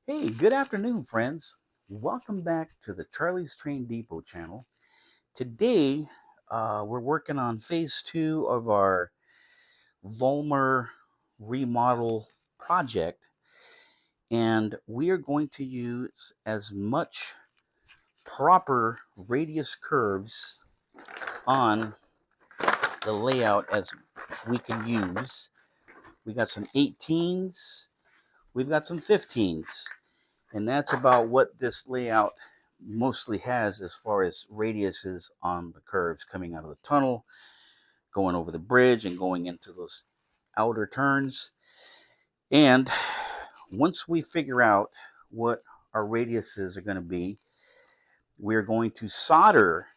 Hey, good afternoon, friends. Welcome back to the Charlie's Train Depot channel. Today, we're working on phase two of our Volmer remodel project, and we are going to use as much proper radius curves on the layout as we can use. We got some 18s, we've got some 15s. And that's about what this layout mostly has as far as radiuses on the curves coming out of the tunnel, going over the bridge, and going into those outer turns. And once we figure out what our radiuses are going to be, we're going to solder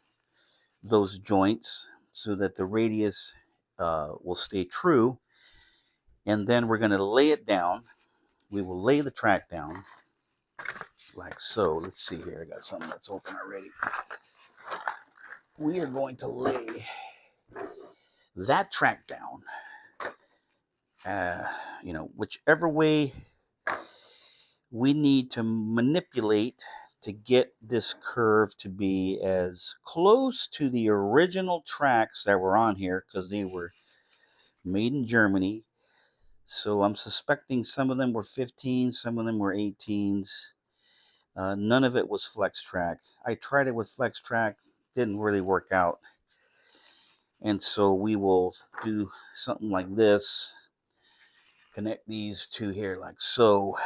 those joints so that the radius will stay true. And then we're going to lay it down. We will lay the track down like so. Let's see here. I got something that's open already. We are going to lay that track down, whichever way we need to manipulate to get this curve to be as close to the original tracks that were on here, because they were made in Germany. So I'm suspecting some of them were 15s, some of them were 18s. None of it was flex track. I tried it with flex track, didn't really work out. And so we will do something like this. Connect these two here like so.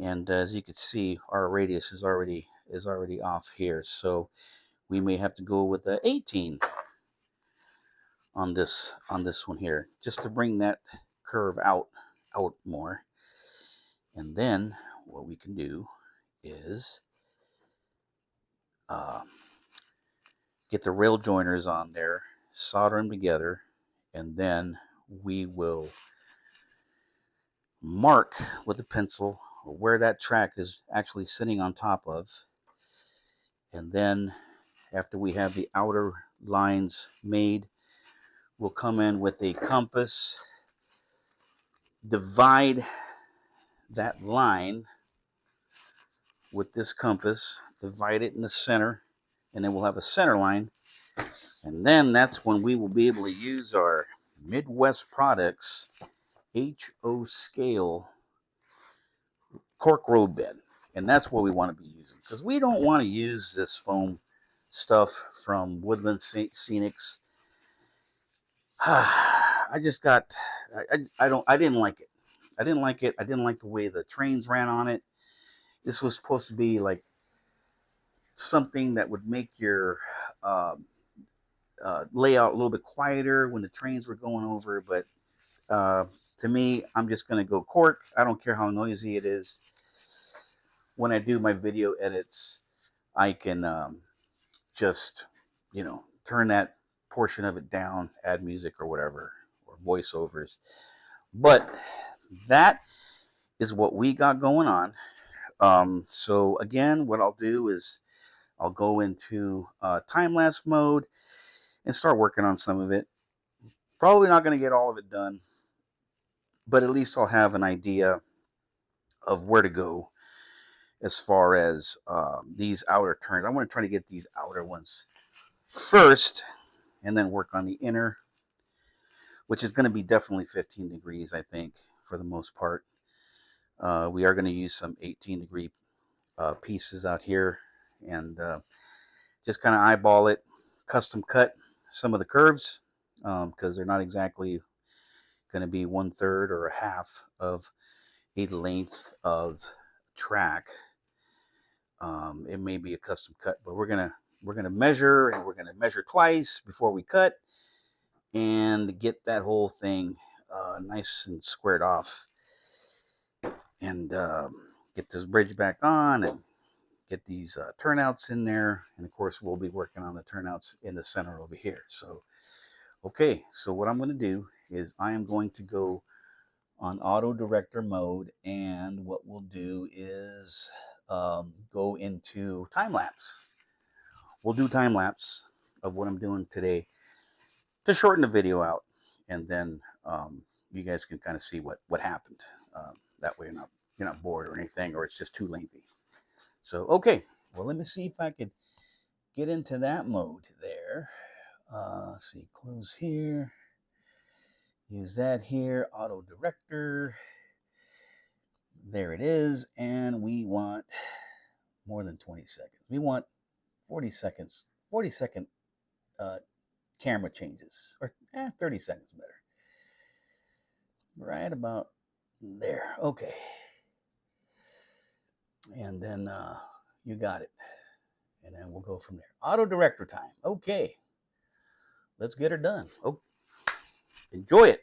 And as you can see, our radius is already off here. So we may have to go with the 18 on this one here, just to bring that curve out more. And then what we can do is get the rail joiners on there, solder them together, and then we will mark with a pencil where that track is actually sitting on top of. And then after we have the outer lines made, we'll come in with a compass, divide that line with this compass, divide it in the center, and then we'll have a center line. And then that's when we will be able to use our Midwest Products HO scale cork road bed. And that's what we want to be using, because we don't want to use this foam stuff from Woodland Scenics. I just got, I didn't like it. I didn't like it. I didn't like the way the trains ran on it. This was supposed to be like something that would make your layout a little bit quieter when the trains were going over. But to me, I'm just going to go cork. I don't care how noisy it is. When I do my video edits, I can just, turn that portion of it down, add music or whatever, or voiceovers. But that is what we got going on. So again, what I'll do is I'll go into time-lapse mode and start working on some of it. Probably not going to get all of it done, but at least I'll have an idea of where to go as far as these outer turns. I want to try to get these outer ones first and then work on the inner, which is going to be definitely 15 degrees, I think, for the most part. We are going to use some 18-degree pieces out here, and just kind of eyeball it, custom cut some of the curves, because they're not exactly going to be 1/3 or a half of a length of track. It may be a custom cut, but we're gonna measure, and we're gonna measure twice before we cut, and get that whole thing nice and squared off, and get this bridge back on, and get these turnouts in there. And of course, we'll be working on the turnouts in the center over here. So okay, so what I'm going to do is I am going to go on auto director mode, and what we'll do is go into time lapse. We'll do time lapse of what I'm doing today to shorten the video out, and then you guys can kind of see what happened that way. you're not bored or anything, or it's just too lengthy. So, okay. Well, let me see if I could get into that mode there. Let's see, close here. Use that here, auto director. There it is. And we want more than 20 seconds. We want 40 seconds, 40-second camera changes, or 30 seconds better. Right about there. Okay. And then you got it. And then we'll go from there. Auto director time. Okay. Let's get her done. Oh, enjoy it.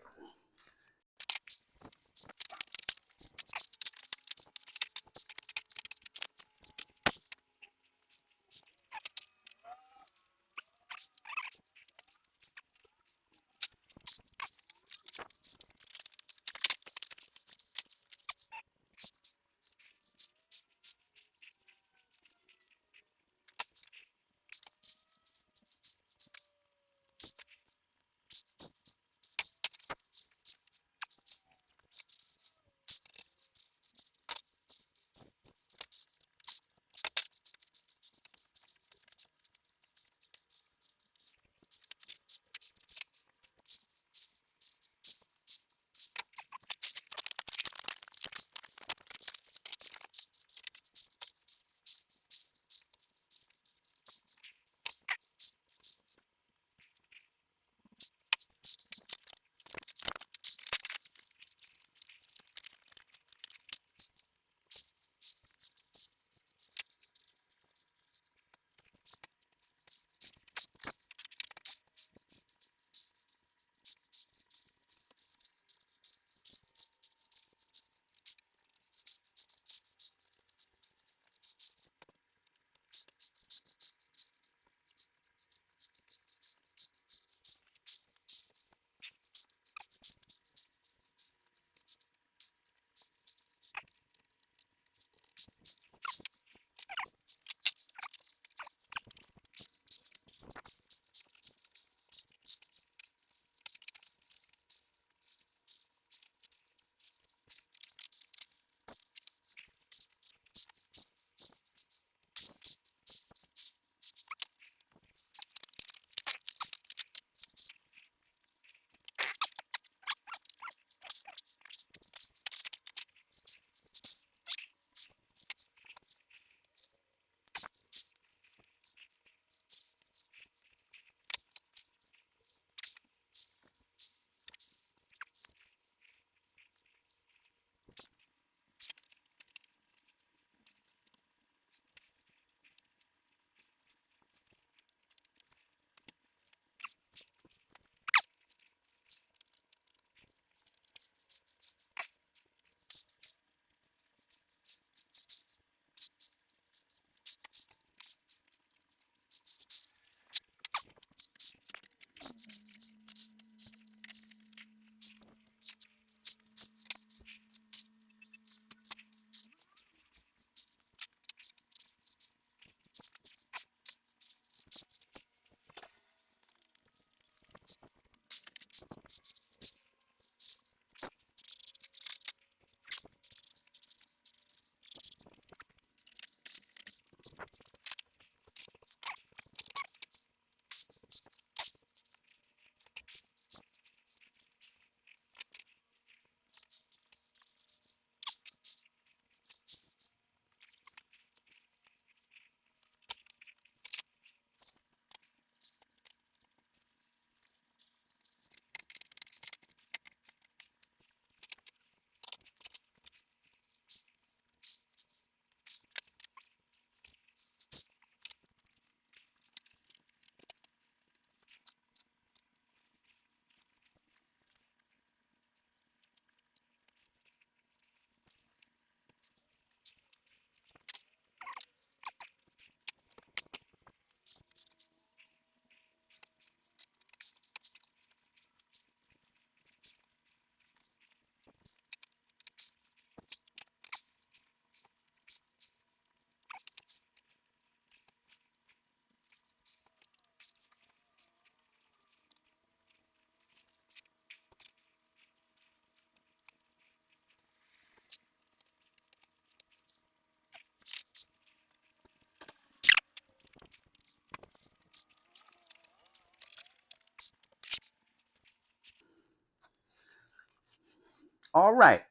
All right.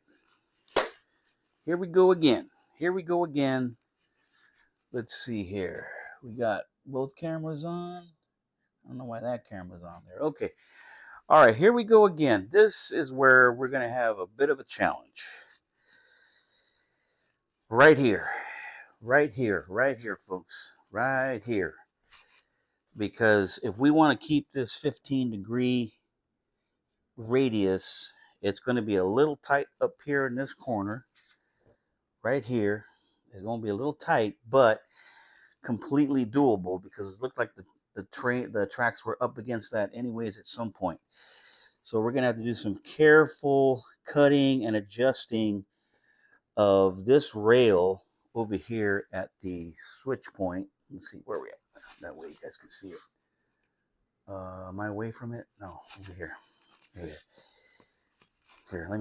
Here we go again. Here we go again. Let's see here. We got both cameras on. I don't know why that camera's on there. Okay. All right, here we go again. This is where we're going to have a bit of a challenge. Right here. Right here. Right here, folks. Right here. Because if we want to keep this 15-degree radius, it's going to be a little tight up here in this corner. Right here. It's going to be a little tight, but completely doable because it looked like the tracks were up against that anyways at some point. So we're going to have to do some careful cutting and adjusting of this rail over here at the switch point. Let's see where we at. That way you guys can see it. Am I away from it? No, over here. Here, let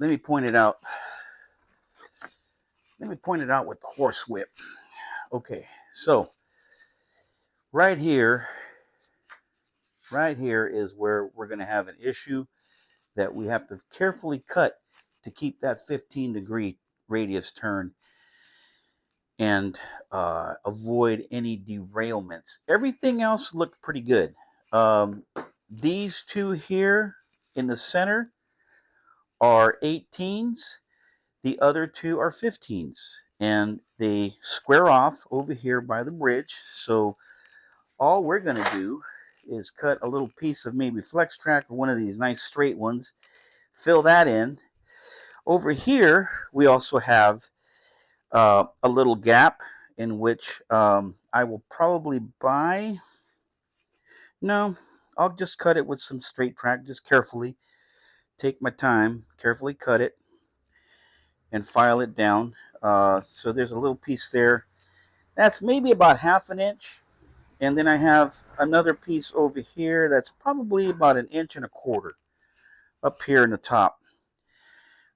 me point it out. Let me point it out with the horse whip. Okay, so right here is where we're going to have an issue that we have to carefully cut to keep that 15-degree radius turn and avoid any derailments. Everything else looked pretty good. These two here in the center are 18s. The other two are 15s. And they square off over here by the bridge. So all we're going to do is cut a little piece of maybe flex track or one of these nice straight ones. Fill that in. Over here, we also have a little gap in which I will probably buy. No, I'll just cut it with some straight track, just carefully. Take my time, carefully cut it, and file it down. So there's a little piece there. That's maybe about 1/2 inch. And then I have another piece over here that's probably about 1.25 inches up here in the top.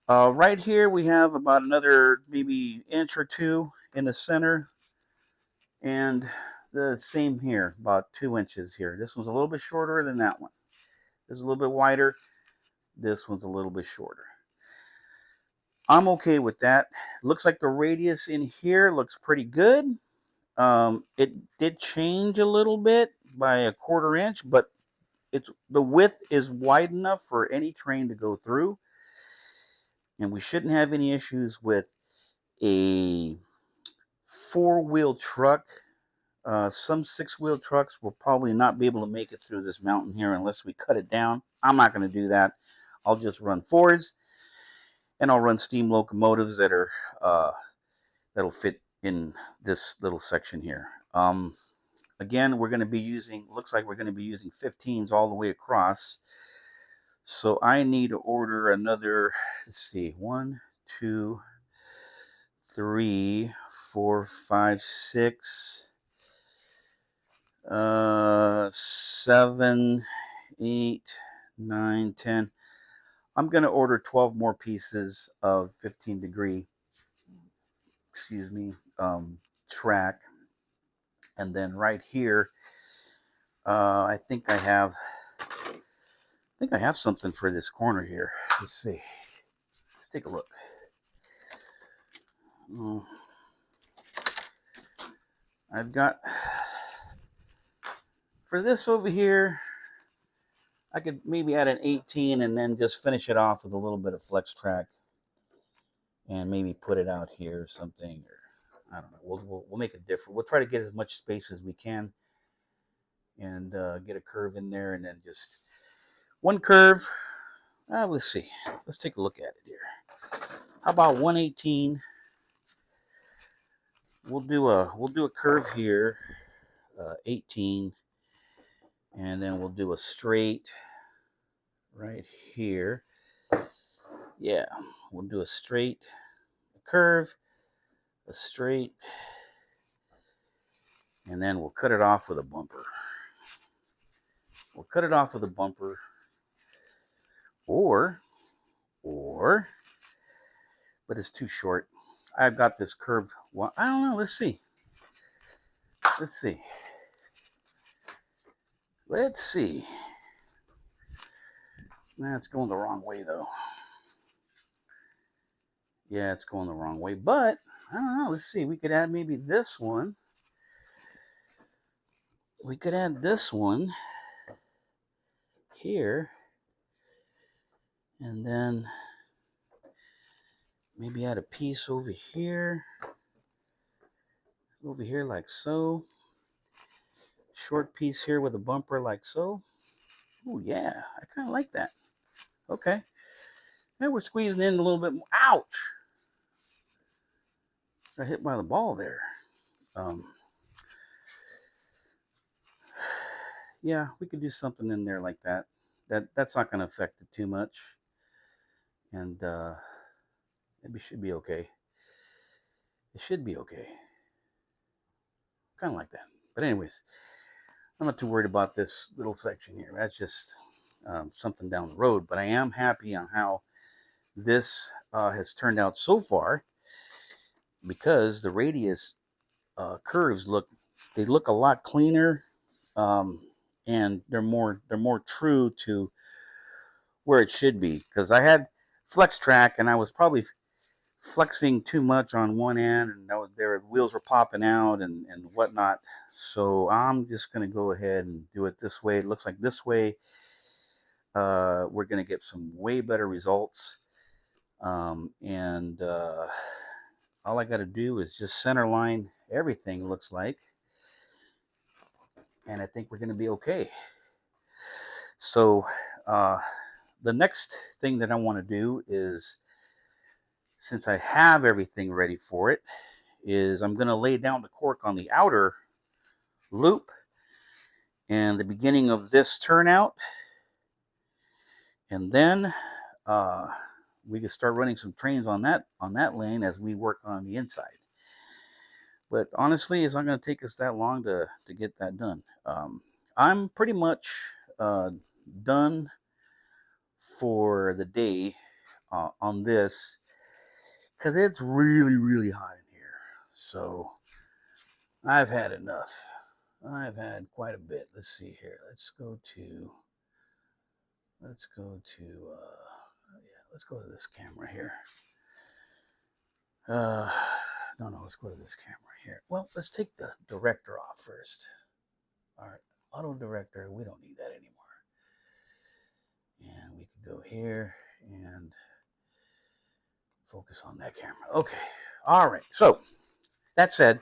Right here we have about another maybe inch or two in the center. And the same here, about 2 inches here. This one's a little bit shorter than that one. This is a little bit wider. This one's a little bit shorter. I'm okay with that. Looks like the radius in here looks pretty good. It did change a little bit by 1/4 inch, but the width is wide enough for any train to go through. And we shouldn't have any issues with a 4-wheel truck. Some 6-wheel trucks will probably not be able to make it through this mountain here unless we cut it down. I'm not going to do that. I'll just run Fords, and I'll run steam locomotives that are that'll fit in this little section here. Again, we're going to be using, looks like we're going to be using 15s all the way across. So I need to order another, let's see, 1, 2, 3, 4, 5, 6, 7, 8, 9, 10. I'm going to order 12 more pieces of 15-degree, track. And then right here, I think I have something for this corner here. Let's see. Let's take a look. I've got, for this over here, I could maybe add an 18 and then just finish it off with a little bit of flex track and maybe put it out here or something. Or I don't know. We'll make it different. We'll try to get as much space as we can and get a curve in there, and then just one curve. Let's see. Let's take a look at it here. How about 118? We'll do a curve here, 18, and then we'll do a straight right here. Yeah, we'll do a straight, a curve, a straight, and then we'll cut it off with a bumper. We'll cut it off with a bumper, or, but it's too short. I've got this curved one. I don't know. Let's see. Let's see. Let's see. Nah, it's going the wrong way though. Yeah, it's going the wrong way. But I don't know. Let's see. We could add maybe this one. We could add this one here, and then maybe add a piece over here like so. Short piece here with a bumper like so. Oh yeah, I kind of like that. Okay. Now we're squeezing in a little bit more. Ouch! Got hit by the ball there. Yeah, we could do something in there like that. That's not going to affect it too much, and maybe should be okay. It should be okay. Kind of like that. But anyways, I'm not too worried about this little section here. That's just something down the road. But I am happy on how this has turned out so far, because the radius curves look a lot cleaner, um, and they're more true to where it should be. Because I had flex track and I was probably flexing too much on one end, and their wheels were popping out and whatnot. So I'm just going to go ahead and do it this way. It looks like this way we're going to get some way better results. And all I got to do is just center line everything, looks like, and I think we're going to be okay. So the next thing that I want to do is, since I have everything ready for it, is I'm going to lay down the cork on the outer loop and the beginning of this turnout, and then we can start running some trains on that lane as we work on the inside. But honestly, it's not going to take us that long to get that done. I'm pretty much done for the day on this, because it's really hot in here. So I've had enough. I've had quite a bit. Let's see here. Let's go to let's go to this camera here. No, let's go to this camera here. Well, let's take the director off first. All right, auto director, we don't need that anymore. And we could go here and focus on that camera. Okay, all right. So that said,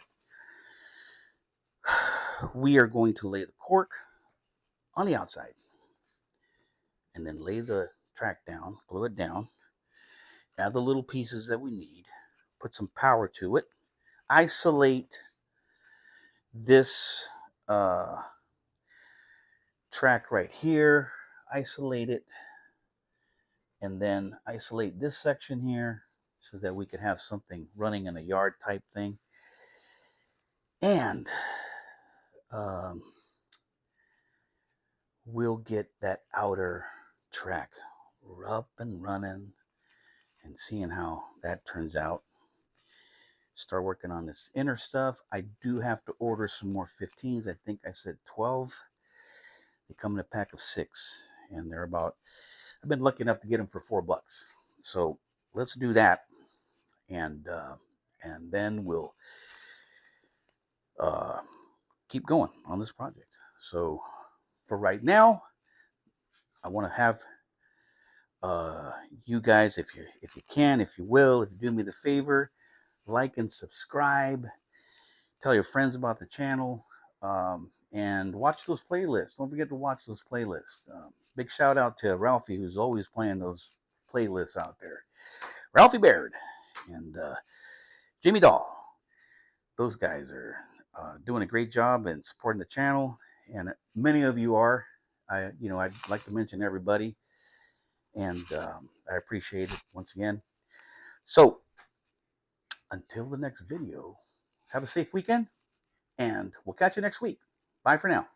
we are going to lay the cork on the outside, and then lay the track down, glue it down, add the little pieces that we need, put some power to it, isolate this track right here, isolate it, and then isolate this section here so that we can have something running in a yard type thing. And we'll get that outer track up and running and seeing how that turns out. Start working on this inner stuff. I do have to order some more 15s. I think I said 12. They come in a pack of 6, and they're about, I've been lucky enough to get them for $4. So let's do that, and then we'll keep going on this project. So for right now, I want to have you guys, if you can, if you will, if you do me the favor, like and subscribe, tell your friends about the channel, and watch those playlists. Don't forget to watch those playlists. Big shout out to Ralphie, who's always playing those playlists out there. Ralphie Baird and Jimmy Doll. Those guys are doing a great job and supporting the channel, and many of you are. I'd like to mention everybody, and I appreciate it once again. So until the next video, have a safe weekend, and we'll catch you next week. Bye for now.